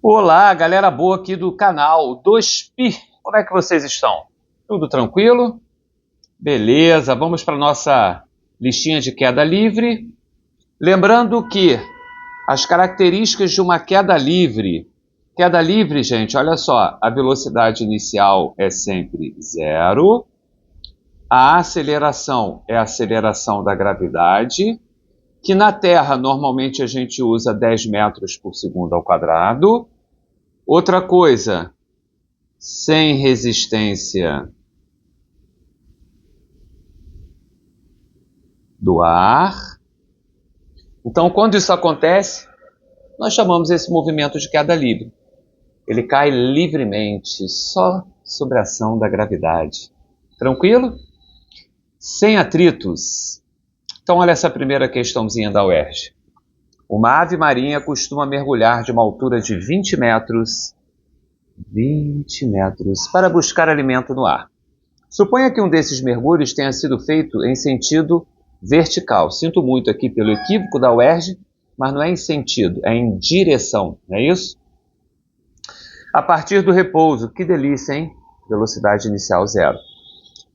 Olá, galera boa aqui do canal 2Pi. Como é que vocês estão? Tudo tranquilo? Beleza, vamos para a nossa listinha de queda livre. Lembrando que as características de uma queda livre, gente, olha só, a velocidade inicial é sempre zero, a aceleração é a aceleração da gravidade, que na Terra normalmente a gente usa 10 metros por segundo ao quadrado. Outra coisa, sem resistência do ar. Então, quando isso acontece, nós chamamos esse movimento de queda livre. Ele cai livremente, só sob a ação da gravidade. Tranquilo? Sem atritos. Então, olha essa primeira questãozinha da UERJ. Uma ave marinha costuma mergulhar de uma altura de 20 metros para buscar alimento no ar. Suponha que um desses mergulhos tenha sido feito em sentido vertical. Sinto muito aqui pelo equívoco da UERJ, mas não é em sentido, é em direção, não é isso? A partir do repouso, que delícia, hein? Velocidade inicial zero.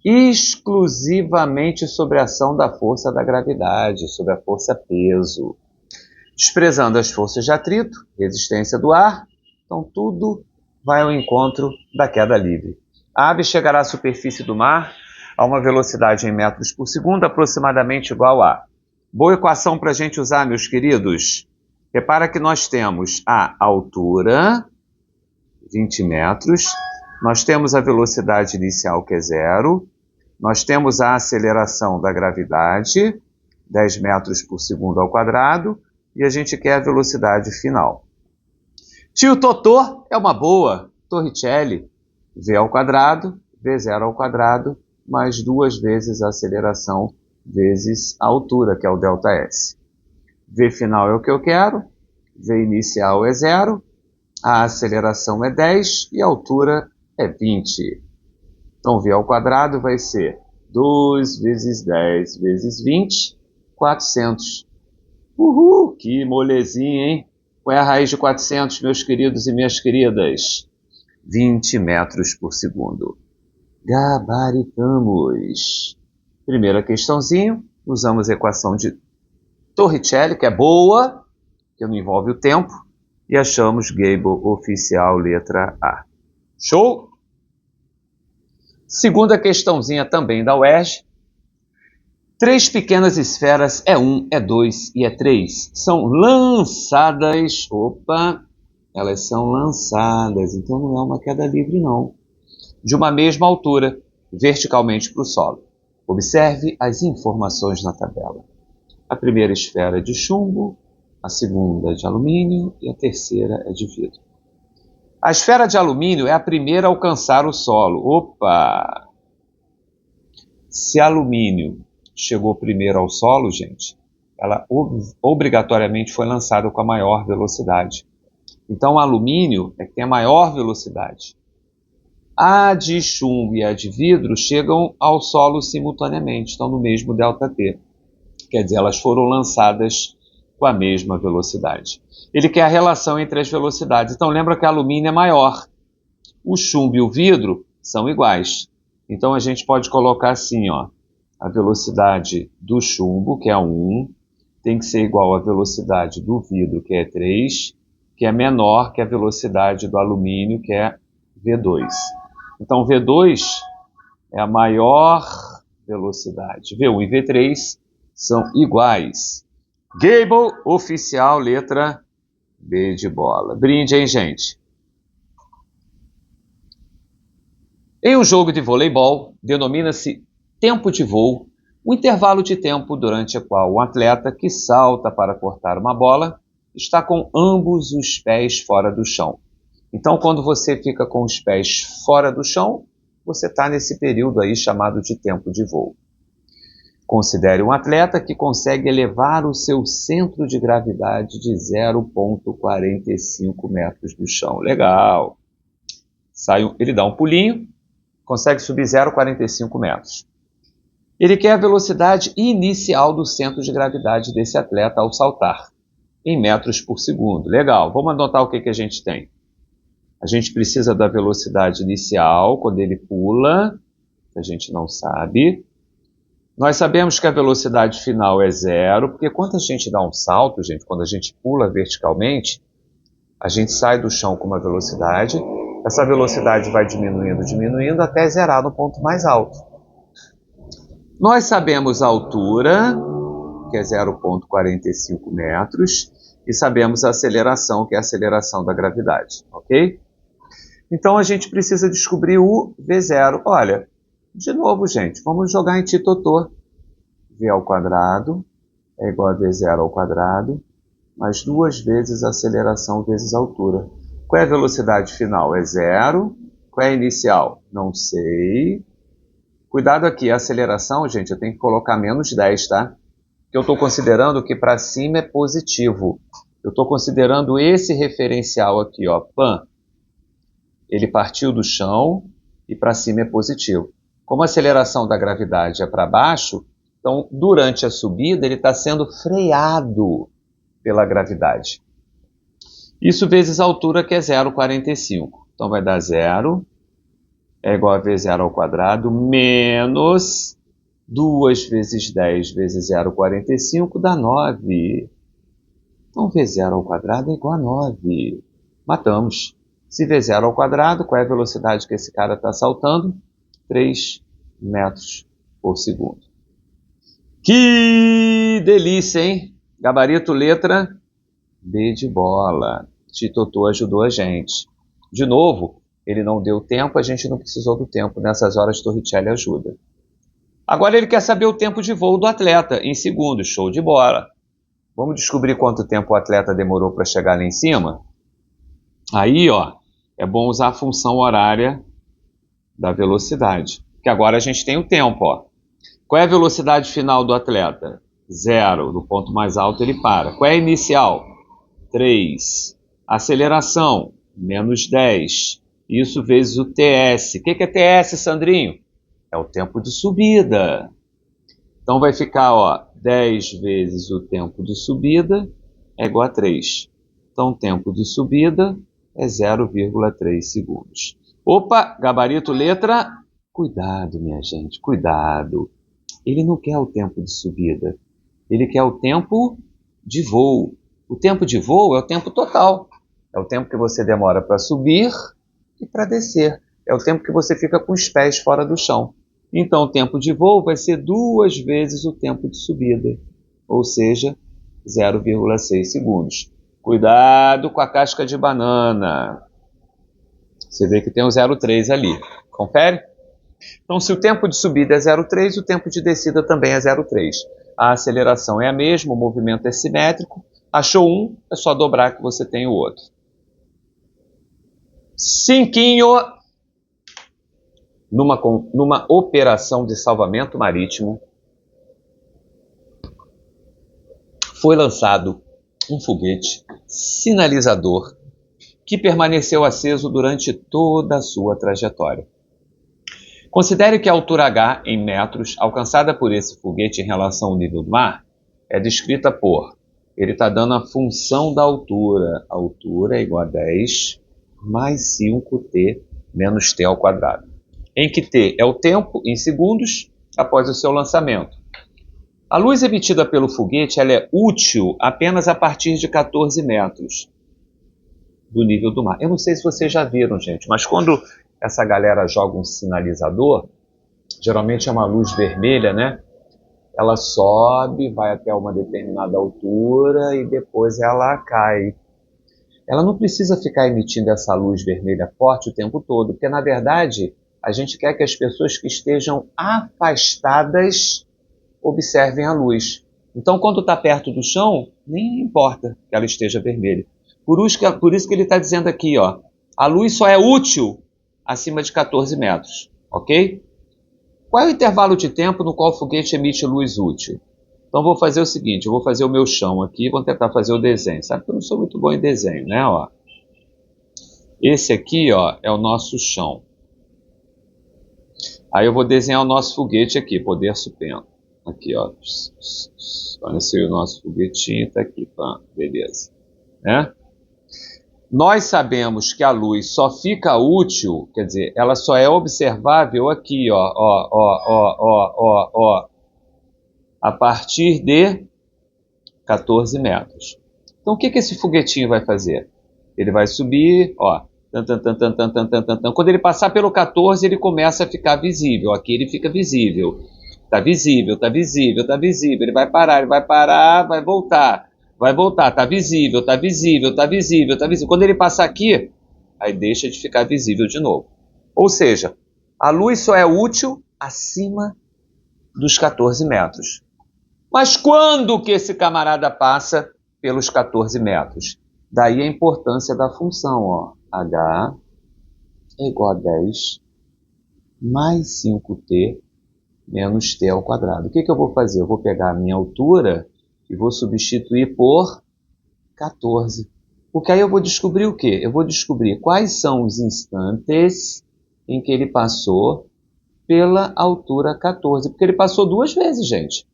Exclusivamente sobre a ação da força da gravidade, sobre a força peso. Desprezando as forças de atrito, resistência do ar, então tudo vai ao encontro da queda livre. A ave chegará à superfície do mar a uma velocidade em metros por segundo aproximadamente igual a... Boa equação para a gente usar, meus queridos. Repara que nós temos a altura, 20 metros, nós temos a velocidade inicial, que é zero, nós temos a aceleração da gravidade, 10 metros por segundo ao quadrado, e a gente quer a velocidade final. Tio Totô é uma boa. Torricelli, v ao quadrado, v0 ao quadrado, mais 2 vezes a aceleração vezes a altura, que é o ΔS. V final é o que eu quero, V inicial é 0, a aceleração é 10 e a altura é 20. Então, v ao quadrado vai ser 2 vezes 10 vezes 20, 400. Uhul, que molezinha, hein? Qual é a raiz de 400, meus queridos e minhas queridas? 20 metros por segundo. Gabaritamos. Primeira questãozinha, usamos a equação de Torricelli, que é boa, que não envolve o tempo, e achamos Gable oficial, letra A. Show? Segunda questãozinha também da UERJ. 3 pequenas esferas, E1, E2 e E3, são lançadas, elas são lançadas, então não é uma queda livre não, de uma mesma altura, verticalmente para o solo. Observe as informações na tabela. A primeira esfera é de chumbo, a segunda é de alumínio e a terceira é de vidro. A esfera de alumínio é a primeira a alcançar o solo. Se alumínio chegou primeiro ao solo, gente, ela obrigatoriamente foi lançada com a maior velocidade. Então, o alumínio é que tem a maior velocidade. A de chumbo e a de vidro chegam ao solo simultaneamente, estão no mesmo ΔT. Quer dizer, elas foram lançadas com a mesma velocidade. Ele quer a relação entre as velocidades. Então, lembra que o alumínio é maior. O chumbo e o vidro são iguais. Então, a gente pode colocar assim, ó. A velocidade do chumbo, que é 1, tem que ser igual à velocidade do vidro, que é 3, que é menor que a velocidade do alumínio, que é V2. Então, V2 é a maior velocidade. V1 e V3 são iguais. Gable oficial, letra B de bola. Brinde, hein, gente? Em um jogo de voleibol, denomina-se tempo de voo, o intervalo de tempo durante o qual um atleta que salta para cortar uma bola está com ambos os pés fora do chão. Então, quando você fica com os pés fora do chão, você está nesse período aí chamado de tempo de voo. Considere um atleta que consegue elevar o seu centro de gravidade de 0,45 metros do chão. Legal! Ele dá um pulinho, consegue subir 0,45 metros. Ele quer a velocidade inicial do centro de gravidade desse atleta ao saltar, em metros por segundo. Legal, vamos anotar o que a gente tem. A gente precisa da velocidade inicial, quando ele pula, que a gente não sabe. Nós sabemos que a velocidade final é zero, porque quando a gente dá um salto, gente, quando a gente pula verticalmente, a gente sai do chão com uma velocidade, essa velocidade vai diminuindo, diminuindo, até zerar no ponto mais alto. Nós sabemos a altura, que é 0,45 metros, e sabemos a aceleração, que é a aceleração da gravidade, ok? Então a gente precisa descobrir o V0. Olha, de novo, gente, vamos jogar em titotô. V ao quadrado é igual a V0 ao quadrado, mais 2 vezes a aceleração vezes a altura. Qual é a velocidade final? É zero. Qual é a inicial? Não sei. Cuidado aqui, a aceleração, gente, eu tenho que colocar menos 10, tá? Porque eu estou considerando que para cima é positivo. Eu estou considerando esse referencial aqui, ó, pan. Ele partiu do chão e para cima é positivo. Como a aceleração da gravidade é para baixo, então durante a subida ele está sendo freado pela gravidade. Isso vezes a altura, que é 0,45. Então vai dar 0 é igual a V0 ao quadrado menos 2 vezes 10 vezes 0,45 dá 9. Então V0 ao quadrado é igual a 9. Matamos. Se V0 ao quadrado, qual é a velocidade que esse cara está saltando? 3 metros por segundo. Que delícia, hein? Gabarito, letra B de bola. Titotô ajudou a gente. De novo, ele não deu tempo, a gente não precisou do tempo. Nessas horas, Torricelli ajuda. Agora ele quer saber o tempo de voo do atleta, em segundos. Show de bola. Vamos descobrir quanto tempo o atleta demorou para chegar lá em cima? Aí, ó, é bom usar a função horária da velocidade. Que agora a gente tem o tempo, ó. Qual é a velocidade final do atleta? 0. No ponto mais alto ele para. Qual é a inicial? 3. Aceleração? Menos 10. Isso vezes o TS. O que é TS, Sandrinho? É o tempo de subida. Então vai ficar, ó, 10 vezes o tempo de subida é igual a 3. Então o tempo de subida é 0,3 segundos. Opa, gabarito, letra. Cuidado, minha gente, cuidado. Ele não quer o tempo de subida. Ele quer o tempo de voo. O tempo de voo é o tempo total. É o tempo que você demora para subir e para descer. É o tempo que você fica com os pés fora do chão. Então, o tempo de voo vai ser 2 vezes o tempo de subida. Ou seja, 0,6 segundos. Cuidado com a casca de banana. Você vê que tem o 0,3 ali. Confere? Então, se o tempo de subida é 0,3, o tempo de descida também é 0,3. A aceleração é a mesma, o movimento é simétrico. Achou um, é só dobrar que você tem o outro. Cinquinho. Numa operação de salvamento marítimo, foi lançado um foguete sinalizador que permaneceu aceso durante toda a sua trajetória. Considere que a altura H em metros alcançada por esse foguete em relação ao nível do mar é descrita por, ele está dando a função da altura. A altura é igual a 10 mais 5t menos t ao quadrado. Em que t é o tempo em segundos após o seu lançamento. A luz emitida pelo foguete ela é útil apenas a partir de 14 metros do nível do mar. Eu não sei se vocês já viram, gente, mas quando essa galera joga um sinalizador, geralmente é uma luz vermelha, né? Ela sobe, vai até uma determinada altura e depois ela cai. Ela não precisa ficar emitindo essa luz vermelha forte o tempo todo, porque, na verdade, a gente quer que as pessoas que estejam afastadas observem a luz. Então, quando está perto do chão, nem importa que ela esteja vermelha. Por isso que ele está dizendo aqui, ó, a luz só é útil acima de 14 metros, ok? Qual é o intervalo de tempo no qual o foguete emite luz útil? Então, vou fazer o seguinte, eu vou fazer o meu chão aqui, vou tentar fazer o desenho. Sabe que eu não sou muito bom em desenho, né? Ó. Esse aqui, ó, é o nosso chão. Aí eu vou desenhar o nosso foguete aqui, poder supremo. Aqui, ó. Olha se o nosso foguetinho está aqui, pá, beleza. Né? Nós sabemos que a luz só fica útil, quer dizer, ela só é observável aqui, a partir de 14 metros. Então, o que esse foguetinho vai fazer? Ele vai subir, ó, quando ele passar pelo 14, ele começa a ficar visível. Aqui ele fica visível. Tá visível, tá visível, tá visível. Ele vai parar, vai voltar. Vai voltar, tá visível, tá visível, tá visível, tá visível. Quando ele passar aqui, aí deixa de ficar visível de novo. Ou seja, a luz só é útil acima dos 14 metros. Mas quando que esse camarada passa pelos 14 metros? Daí a importância da função, ó. H é igual a 10 mais 5t menos t ao quadrado. O que eu vou fazer? Eu vou pegar a minha altura e vou substituir por 14. Porque aí eu vou descobrir o quê? Eu vou descobrir quais são os instantes em que ele passou pela altura 14. Porque ele passou duas vezes, gente.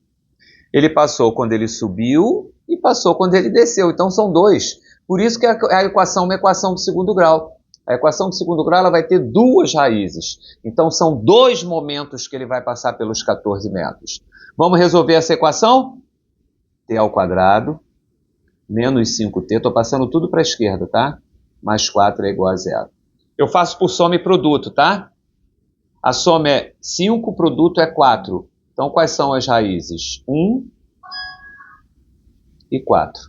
Ele passou quando ele subiu e passou quando ele desceu. Então são dois. Por isso que a equação é uma equação do segundo grau. A equação do segundo grau ela vai ter duas raízes. Então são dois momentos que ele vai passar pelos 14 metros. Vamos resolver essa equação? T ao quadrado menos 5t. Estou passando tudo para a esquerda, tá? Mais 4 é igual a zero. Eu faço por soma e produto, tá? A soma é 5, o produto é 4. Então, quais são as raízes? 1 e 4.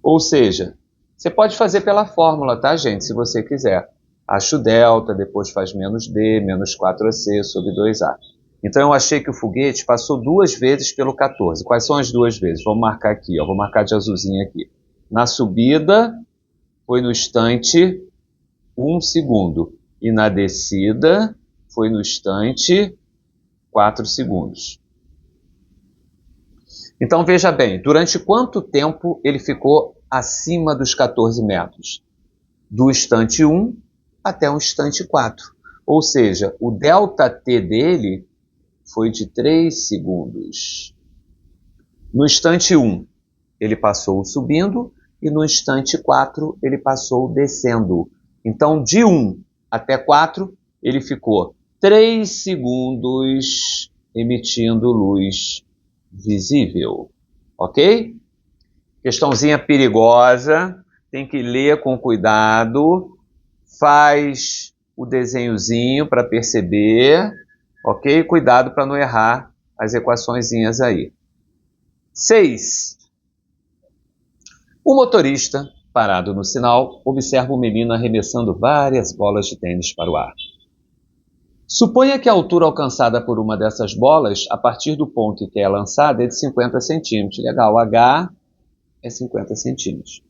Ou seja, você pode fazer pela fórmula, tá, gente? Se você quiser. Acha o delta, depois faz menos d, menos 4ac sobre 2a. Então, eu achei que o foguete passou duas vezes pelo 14. Quais são as duas vezes? Vamos marcar aqui, ó. Vou marcar de azulzinho aqui. Na subida, foi no instante 1 segundo. E na descida, foi no instante 4 segundos. Então, veja bem, durante quanto tempo ele ficou acima dos 14 metros? Do instante 1 até o instante 4. Ou seja, o ΔT dele foi de 3 segundos. No instante 1, ele passou subindo, e no instante 4, ele passou descendo. Então, de 1 até 4, ele ficou 3 segundos emitindo luz visível. Ok? Questãozinha perigosa, tem que ler com cuidado, faz o desenhozinho para perceber, ok? Cuidado para não errar as equaçõezinhas aí. 6. O motorista, parado no sinal, observa o menino arremessando várias bolas de tênis para o ar. Suponha que a altura alcançada por uma dessas bolas, a partir do ponto em que é lançada, é de 50 centímetros. Legal, H é 50 centímetros.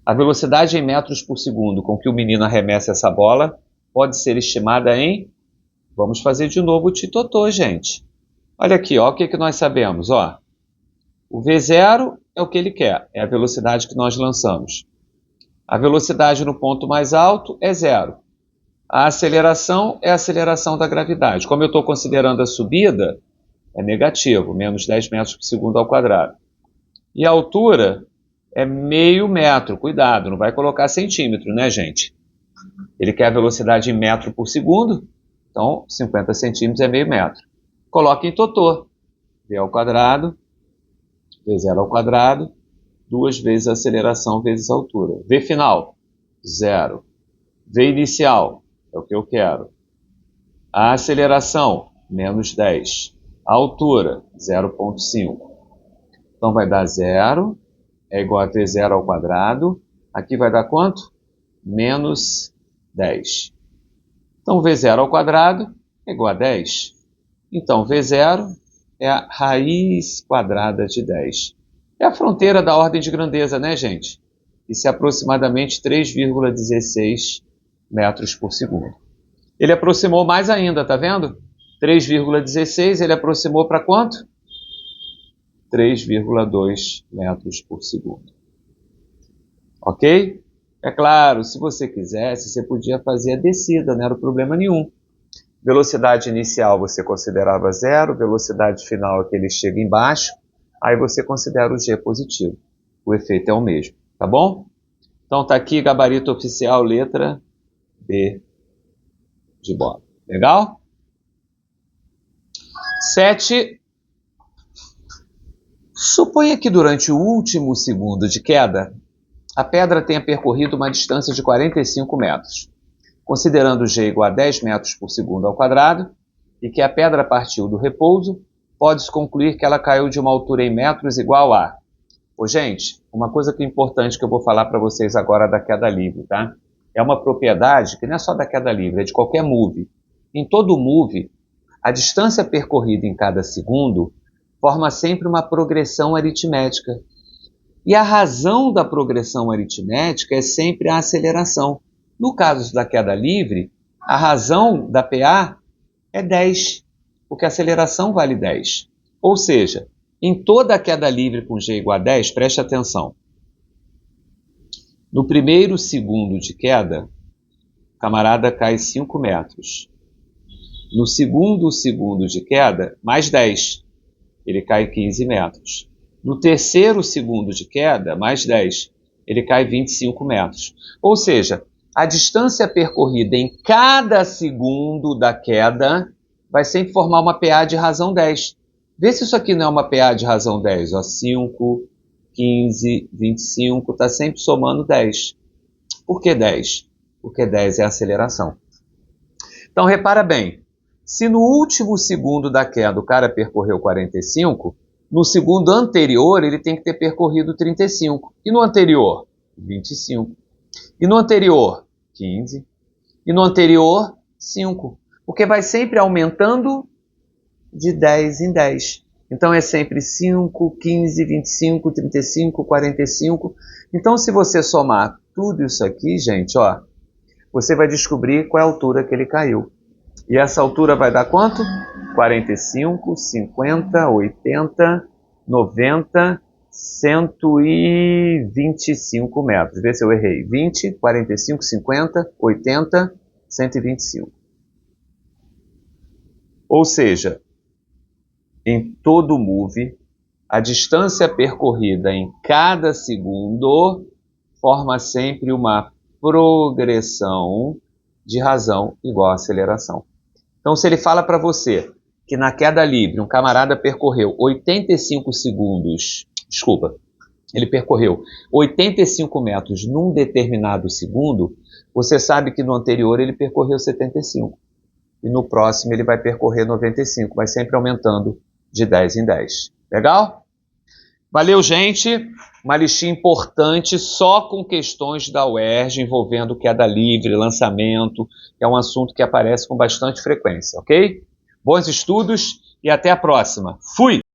A velocidade em metros por segundo com que o menino arremessa essa bola pode ser estimada em... Vamos fazer de novo o titotô, gente. Olha aqui, ó, o que nós sabemos, ó. O V0 é o que ele quer, é a velocidade que nós lançamos. A velocidade no ponto mais alto é 0. A aceleração é a aceleração da gravidade. Como eu estou considerando a subida, é negativo, menos 10 metros por segundo ao quadrado. E a altura é meio metro. Cuidado, não vai colocar centímetro, né, gente? Ele quer a velocidade em metro por segundo, então 50 centímetros é meio metro. Coloque em totô. V ao quadrado, V0 ao quadrado, 2 vezes a aceleração vezes a altura. V final, 0. V inicial, é o que eu quero. A aceleração, menos 10. A altura, 0,5. Então vai dar 0, é igual a V0 ao quadrado. Aqui vai dar quanto? Menos 10. Então V0 ao quadrado é igual a 10. Então V0 é a raiz quadrada de 10. É a fronteira da ordem de grandeza, né, gente? Isso é aproximadamente 3,16 metros por segundo. Ele aproximou mais ainda, tá vendo? 3,16, ele aproximou para quanto? 3,2 metros por segundo. Ok? É claro, se você quisesse, você podia fazer a descida, não era problema nenhum. Velocidade inicial você considerava 0, velocidade final é que ele chega embaixo, aí você considera o G positivo. O efeito é o mesmo, tá bom? Então tá aqui, gabarito oficial, letra B de bola. Legal? 7. Suponha que durante o último segundo de queda, a pedra tenha percorrido uma distância de 45 metros, considerando g igual a 10 metros por segundo ao quadrado, e que a pedra partiu do repouso, pode-se concluir que ela caiu de uma altura em metros igual a... Ô, gente, uma coisa que é importante que eu vou falar para vocês agora da queda livre, tá? É uma propriedade que não é só da queda livre, é de qualquer move. Em todo move, a distância percorrida em cada segundo forma sempre uma progressão aritmética. E a razão da progressão aritmética é sempre a aceleração. No caso da queda livre, a razão da PA é 10, porque a aceleração vale 10. Ou seja, em toda a queda livre com g igual a 10, preste atenção. No primeiro segundo de queda, o camarada cai 5 metros. No segundo segundo de queda, mais 10. Ele cai 15 metros. No terceiro segundo de queda, mais 10. Ele cai 25 metros. Ou seja, a distância percorrida em cada segundo da queda vai sempre formar uma PA de razão 10. Vê se isso aqui não é uma PA de razão 10. Ó, 5, 15, 25, está sempre somando 10. Por que 10? Porque 10 é a aceleração. Então, repara bem. Se no último segundo da queda o cara percorreu 45, no segundo anterior ele tem que ter percorrido 35. E no anterior? 25. E no anterior? 15. E no anterior? 5. Porque vai sempre aumentando de 10 em 10. Então é sempre 5, 15, 25, 35, 45. Então se você somar tudo isso aqui, gente, ó, você vai descobrir qual é a altura que ele caiu. E essa altura vai dar quanto? 45, 50, 80, 90, 125 metros. Vê se eu errei. 20, 45, 50, 80, 125. Ou seja, em todo move, a distância percorrida em cada segundo forma sempre uma progressão de razão igual a aceleração. Então, se ele fala para você que na queda livre um camarada percorreu 85 segundos, ele percorreu 85 metros num determinado segundo, você sabe que no anterior ele percorreu 75. E no próximo ele vai percorrer 95, vai sempre aumentando de 10 em 10. Legal? Valeu, gente! Uma listinha importante só com questões da UERJ envolvendo queda livre, lançamento, que é um assunto que aparece com bastante frequência, ok? Bons estudos e até a próxima. Fui!